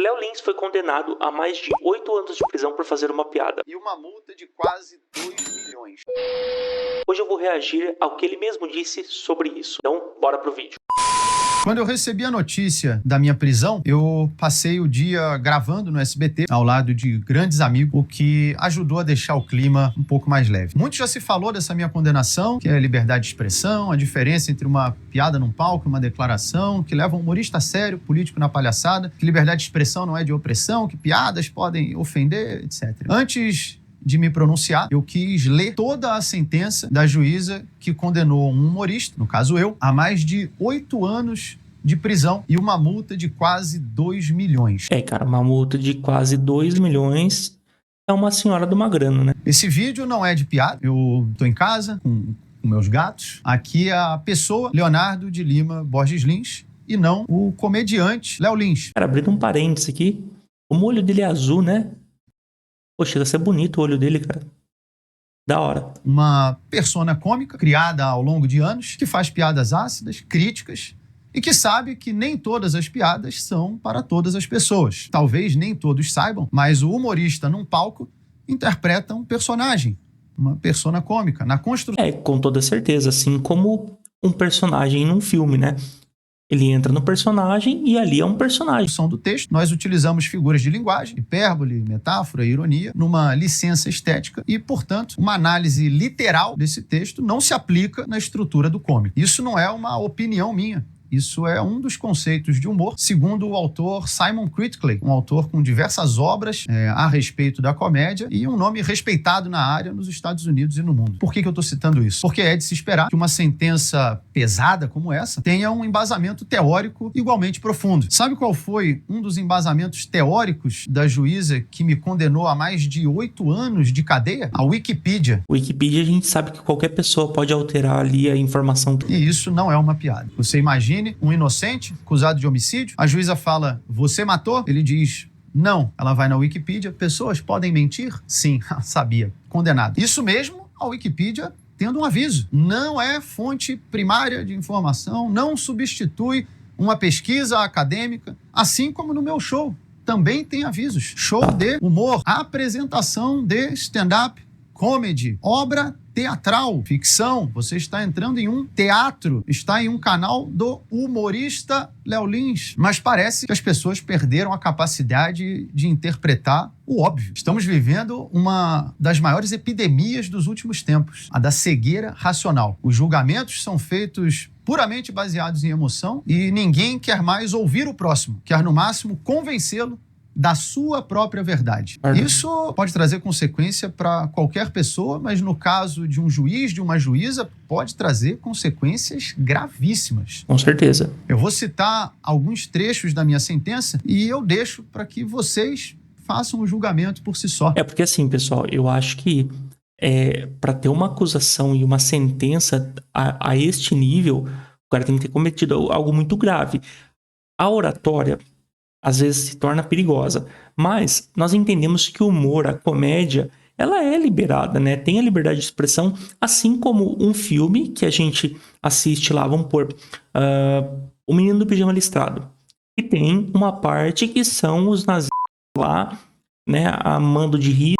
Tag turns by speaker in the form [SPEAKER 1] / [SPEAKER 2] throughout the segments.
[SPEAKER 1] Léo Lins foi condenado a mais de 8 anos de prisão por fazer uma piada.
[SPEAKER 2] E uma multa de quase 2 milhões.
[SPEAKER 1] Hoje eu vou reagir ao que ele mesmo disse sobre isso. Então, bora pro vídeo.
[SPEAKER 3] Quando eu recebi a notícia da minha prisão, eu passei o dia gravando no SBT, ao lado de grandes amigos, o que ajudou a deixar o clima um pouco mais leve. Muito já se falou dessa minha condenação, que é a liberdade de expressão, a diferença entre uma piada num palco e uma declaração, que leva um humorista a sério, político na palhaçada, que liberdade de expressão não é de opressão, que piadas podem ofender, etc. Antes de me pronunciar, eu quis ler toda a sentença da juíza que condenou um humorista, no caso eu, a mais de 8 anos de prisão e uma multa de quase 2 milhões.
[SPEAKER 1] Cara, uma multa de quase 2 milhões é uma senhora de uma grana, né?
[SPEAKER 3] Esse vídeo não é de piada, eu tô em casa com meus gatos. Aqui é a pessoa Leonardo de Lima Borges Lins e não o comediante Léo Lins.
[SPEAKER 1] Cara, abrindo um parênteses aqui, o olho dele é azul, né? Pô, chega a ser bonito o olho dele, cara. Da hora.
[SPEAKER 3] Uma persona cômica, criada ao longo de anos, que faz piadas ácidas, críticas, e que sabe que nem todas as piadas são para todas as pessoas. Talvez nem todos saibam, mas o humorista num palco interpreta um personagem, uma persona cômica, na construção.
[SPEAKER 1] Com toda certeza, assim como um personagem num filme, né? Ele entra no personagem e ali é um personagem.
[SPEAKER 3] Do texto, nós utilizamos figuras de linguagem, hipérbole, metáfora, ironia, numa licença estética e, portanto, uma análise literal desse texto não se aplica na estrutura do cômico. Isso não é uma opinião minha. Isso é um dos conceitos de humor, segundo o autor Simon Critickley, um autor com diversas obras a respeito da comédia e um nome respeitado na área nos Estados Unidos e no mundo. Por que eu estou citando isso? Porque é de se esperar que uma sentença pesada como essa tenha um embasamento teórico igualmente profundo. Sabe qual foi um dos embasamentos teóricos da juíza que me condenou a mais de 8 anos de cadeia? A Wikipedia.
[SPEAKER 1] Wikipedia, a gente sabe que qualquer pessoa pode alterar ali a informação.
[SPEAKER 3] E isso não é uma piada. Você imagina um inocente acusado de homicídio, a juíza fala, você matou? Ele diz, não. Ela vai na Wikipedia, pessoas podem mentir? Sim, sabia, condenado. Isso mesmo, a Wikipedia tendo um aviso. Não é fonte primária de informação, não substitui uma pesquisa acadêmica, assim como no meu show. Também tem avisos. Show de humor, apresentação de stand-up, comedy, obra teatral, ficção. Você está entrando em um teatro, está em um canal do humorista Léo Lins. Mas parece que as pessoas perderam a capacidade de interpretar o óbvio. Estamos vivendo uma das maiores epidemias dos últimos tempos, a da cegueira racional. Os julgamentos são feitos puramente baseados em emoção e ninguém quer mais ouvir o próximo, quer no máximo convencê-lo da sua própria verdade. Isso pode trazer consequência para qualquer pessoa, mas no caso de um juiz, de uma juíza, pode trazer consequências gravíssimas.
[SPEAKER 1] Com certeza.
[SPEAKER 3] Eu vou citar alguns trechos da minha sentença e eu deixo para que vocês façam o julgamento por si só.
[SPEAKER 1] Porque assim, pessoal, eu acho que para ter uma acusação e uma sentença a este nível, o cara tem que ter cometido algo muito grave. A oratória às vezes se torna perigosa, mas nós entendemos que o humor, a comédia, ela é liberada, né? Tem a liberdade de expressão, assim como um filme que a gente assiste lá, vamos pôr, O Menino do Pijama Listrado, e tem uma parte que são os nazistas lá, né, amando de rir,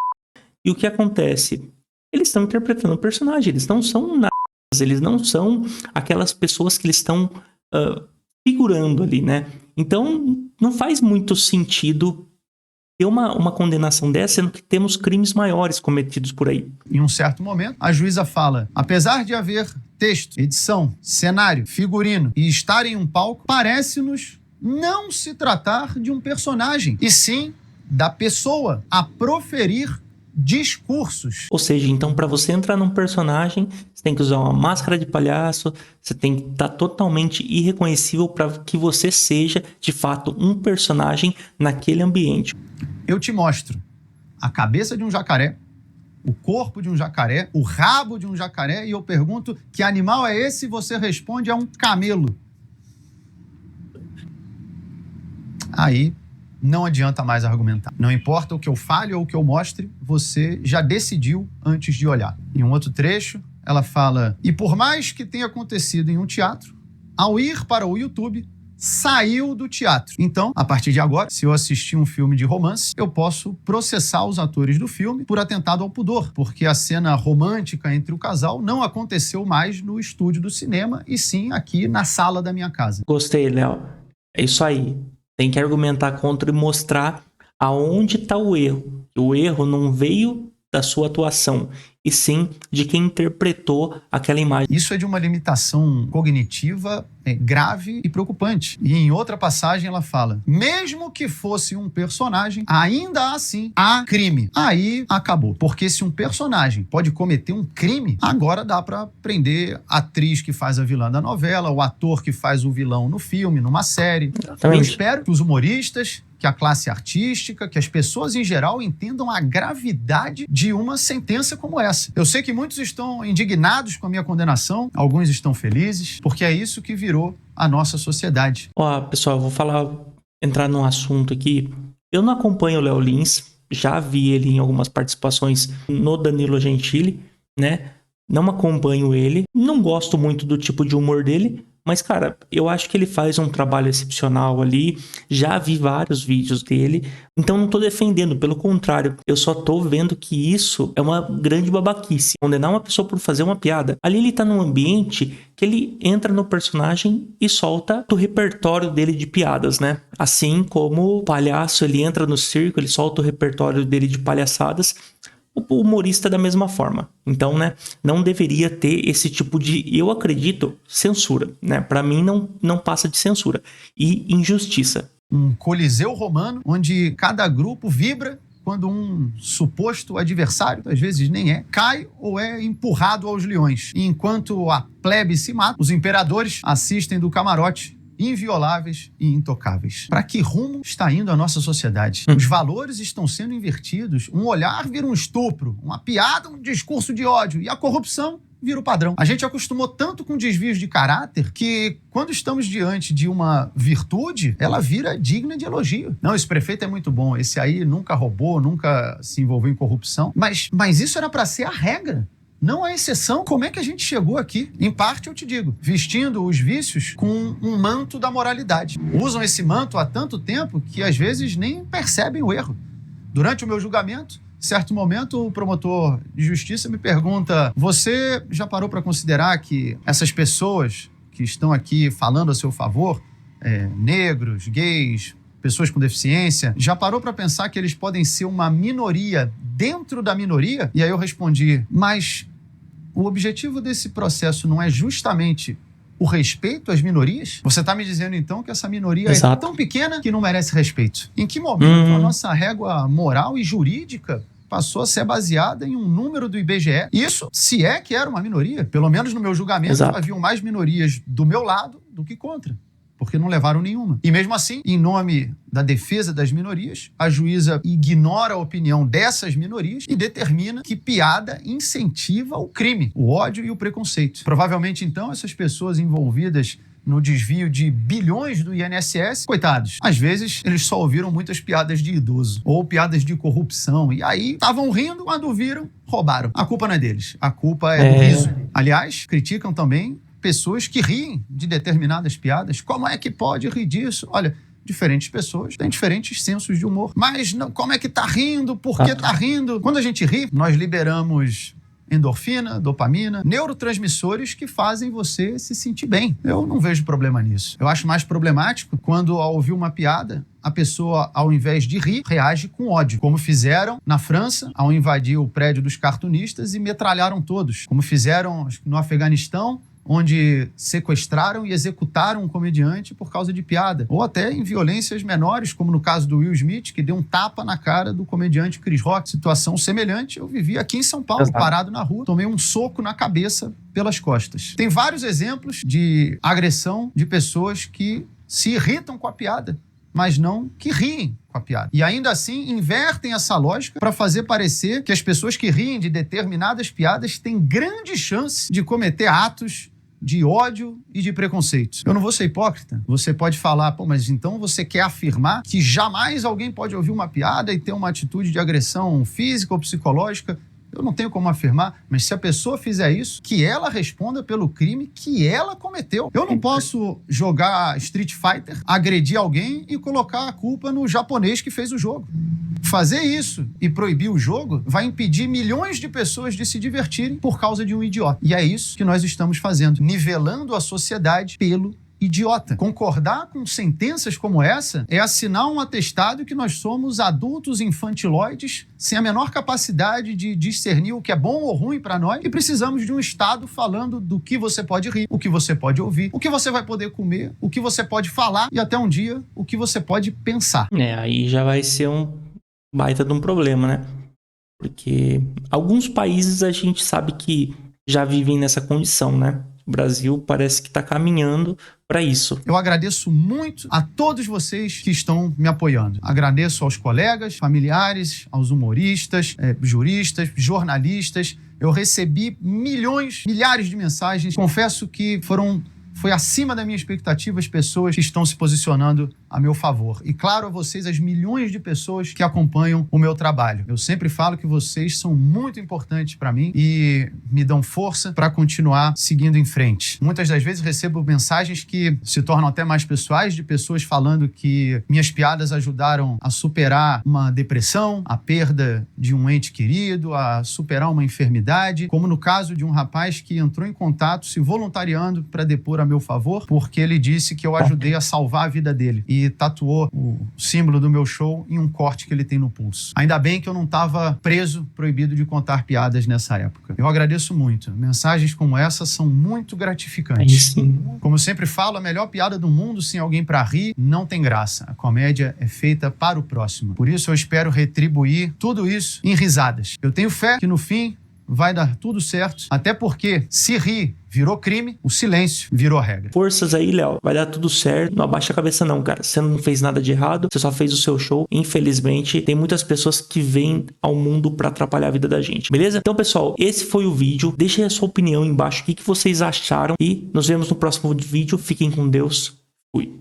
[SPEAKER 1] e o que acontece? Eles estão interpretando o personagem, eles não são nazistas, eles não são aquelas pessoas que eles estão figurando ali, né? Então, não faz muito sentido ter uma condenação dessa, sendo que temos crimes maiores cometidos por aí.
[SPEAKER 3] Em um certo momento, a juíza fala, apesar de haver texto, edição, cenário, figurino e estar em um palco, parece-nos não se tratar de um personagem, e sim da pessoa a proferir discursos.
[SPEAKER 1] Ou seja, então, para você entrar num personagem, você tem que usar uma máscara de palhaço, você tem que estar totalmente irreconhecível para que você seja, de fato, um personagem naquele ambiente.
[SPEAKER 3] Eu te mostro a cabeça de um jacaré, o corpo de um jacaré, o rabo de um jacaré, e eu pergunto, que animal é esse? E você responde, é um camelo. Aí não adianta mais argumentar. Não importa o que eu fale ou o que eu mostre, você já decidiu antes de olhar. Em um outro trecho, ela fala, e por mais que tenha acontecido em um teatro, ao ir para o YouTube, saiu do teatro. Então, a partir de agora, se eu assistir um filme de romance, eu posso processar os atores do filme por atentado ao pudor, porque a cena romântica entre o casal não aconteceu mais no estúdio do cinema, e sim aqui na sala da minha casa.
[SPEAKER 1] Gostei, Léo. É isso aí. Tem que argumentar contra e mostrar aonde está o erro. O erro não veio da sua atuação, e sim de quem interpretou aquela imagem.
[SPEAKER 3] Isso é de uma limitação cognitiva grave e preocupante. E em outra passagem ela fala, mesmo que fosse um personagem, ainda assim há crime. Aí acabou. Porque se um personagem pode cometer um crime, agora dá pra prender a atriz que faz a vilã da novela, o ator que faz o vilão no filme, numa série.
[SPEAKER 1] Exatamente.
[SPEAKER 3] Eu espero que os humoristas, que a classe artística, que as pessoas em geral entendam a gravidade de uma sentença como essa. Eu sei que muitos estão indignados com a minha condenação, alguns estão felizes, porque é isso que virou a nossa sociedade.
[SPEAKER 1] Ó, pessoal, eu vou entrar num assunto aqui. Eu não acompanho o Léo Lins, já vi ele em algumas participações no Danilo Gentili, né? Não acompanho ele, não gosto muito do tipo de humor dele, mas, cara, eu acho que ele faz um trabalho excepcional ali. Já vi vários vídeos dele. Então não tô defendendo, pelo contrário. Eu só tô vendo que isso é uma grande babaquice. Condenar uma pessoa por fazer uma piada. Ali ele tá num ambiente que ele entra no personagem e solta do repertório dele de piadas, né? Assim como o palhaço, ele entra no circo, ele solta o repertório dele de palhaçadas. O humorista da mesma forma. Então, né, não deveria ter esse tipo de, eu acredito, censura, né? Para mim não passa de censura e injustiça.
[SPEAKER 3] Um coliseu romano onde cada grupo vibra quando um suposto adversário, às vezes nem é, cai ou é empurrado aos leões. E enquanto a plebe se mata, os imperadores assistem do camarote, invioláveis e intocáveis. Para que rumo está indo a nossa sociedade? Os valores estão sendo invertidos, um olhar vira um estupro, uma piada, um discurso de ódio, e a corrupção vira o padrão. A gente acostumou tanto com desvios de caráter que, quando estamos diante de uma virtude, ela vira digna de elogio. Não, esse prefeito é muito bom, esse aí nunca roubou, nunca se envolveu em corrupção. Mas isso era para ser a regra. Não a exceção. Como é que a gente chegou aqui? Em parte, eu te digo, vestindo os vícios com um manto da moralidade. Usam esse manto há tanto tempo que, às vezes, nem percebem o erro. Durante o meu julgamento, certo momento, o promotor de justiça me pergunta, você já parou para considerar que essas pessoas que estão aqui falando a seu favor, negros, gays, pessoas com deficiência, já parou para pensar que eles podem ser uma minoria dentro da minoria? E aí eu respondi, mas o objetivo desse processo não é justamente o respeito às minorias? Você está me dizendo, então, que essa minoria
[SPEAKER 1] Exato.
[SPEAKER 3] é tão pequena que não merece respeito. Em que momento a nossa régua moral e jurídica passou a ser baseada em um número do IBGE? Isso, se é que era uma minoria. Pelo menos no meu julgamento,
[SPEAKER 1] Exato.
[SPEAKER 3] haviam mais minorias do meu lado do que contra, porque não levaram nenhuma. E mesmo assim, em nome da defesa das minorias, a juíza ignora a opinião dessas minorias e determina que piada incentiva o crime, o ódio e o preconceito. Provavelmente, então, essas pessoas envolvidas no desvio de bilhões do INSS, coitados, às vezes eles só ouviram muitas piadas de idoso ou piadas de corrupção e aí estavam rindo, quando viram, roubaram. A culpa não é deles, a culpa é do riso. Aliás, criticam também pessoas que riem de determinadas piadas. Como é que pode rir disso? Olha, diferentes pessoas têm diferentes sensos de humor. Mas não, como é que tá rindo? Por que tá rindo? Quando a gente ri, nós liberamos endorfina, dopamina, neurotransmissores que fazem você se sentir bem. Eu não vejo problema nisso. Eu acho mais problemático quando, ao ouvir uma piada, a pessoa, ao invés de rir, reage com ódio. Como fizeram na França, ao invadir o prédio dos cartunistas e metralharam todos. Como fizeram no Afeganistão, onde sequestraram e executaram um comediante por causa de piada. Ou até em violências menores, como no caso do Will Smith, que deu um tapa na cara do comediante Chris Rock. Situação semelhante, eu vivi aqui em São Paulo, parado na rua, tomei um soco na cabeça pelas costas. Tem vários exemplos de agressão de pessoas que se irritam com a piada, mas não que riem com a piada. E ainda assim, invertem essa lógica para fazer parecer que as pessoas que riem de determinadas piadas têm grande chance de cometer atos de ódio e de preconceito. Eu não vou ser hipócrita. Você pode falar, pô, mas então você quer afirmar que jamais alguém pode ouvir uma piada e ter uma atitude de agressão física ou psicológica Eu não tenho como afirmar, mas se a pessoa fizer isso, que ela responda pelo crime que ela cometeu. Eu não posso jogar Street Fighter, agredir alguém e colocar a culpa no japonês que fez o jogo. Fazer isso e proibir o jogo vai impedir milhões de pessoas de se divertirem por causa de um idiota. E é isso que nós estamos fazendo, nivelando a sociedade pelo idiota. Concordar com sentenças como essa é assinar um atestado que nós somos adultos infantiloides sem a menor capacidade de discernir o que é bom ou ruim para nós e precisamos de um Estado falando do que você pode rir, o que você pode ouvir, o que você vai poder comer, o que você pode falar e até um dia o que você pode pensar.
[SPEAKER 1] Aí já vai ser um baita de um problema, né? Porque alguns países a gente sabe que já vivem nessa condição, né? O Brasil parece que está caminhando para isso.
[SPEAKER 3] Eu agradeço muito a todos vocês que estão me apoiando. Agradeço aos colegas, familiares, aos humoristas, juristas, jornalistas. Eu recebi milhares de mensagens. Confesso que foi acima da minha expectativa as pessoas que estão se posicionando a meu favor. E claro, a vocês, as milhões de pessoas que acompanham o meu trabalho. Eu sempre falo que vocês são muito importantes para mim e me dão força para continuar seguindo em frente. Muitas das vezes recebo mensagens que se tornam até mais pessoais, de pessoas falando que minhas piadas ajudaram a superar uma depressão, a perda de um ente querido, a superar uma enfermidade, como no caso de um rapaz que entrou em contato se voluntariando para depor a meu favor, porque ele disse que eu ajudei a salvar a vida dele e tatuou o símbolo do meu show em um corte que ele tem no pulso. Ainda bem que eu não estava preso, proibido de contar piadas nessa época. Eu agradeço muito. Mensagens como essa são muito gratificantes. Como eu sempre falo, a melhor piada do mundo sem alguém para rir não tem graça. A comédia é feita para o próximo. Por isso eu espero retribuir tudo isso em risadas. Eu tenho fé que no fim vai dar tudo certo, até porque se rir virou crime, o silêncio virou regra.
[SPEAKER 1] Forças aí, Léo. Vai dar tudo certo. Não abaixa a cabeça não, cara. Você não fez nada de errado. Você só fez o seu show. Infelizmente, tem muitas pessoas que vêm ao mundo pra atrapalhar a vida da gente. Beleza? Então, pessoal, esse foi o vídeo. Deixem a sua opinião aí embaixo. O que vocês acharam. E nos vemos no próximo vídeo. Fiquem com Deus. Fui.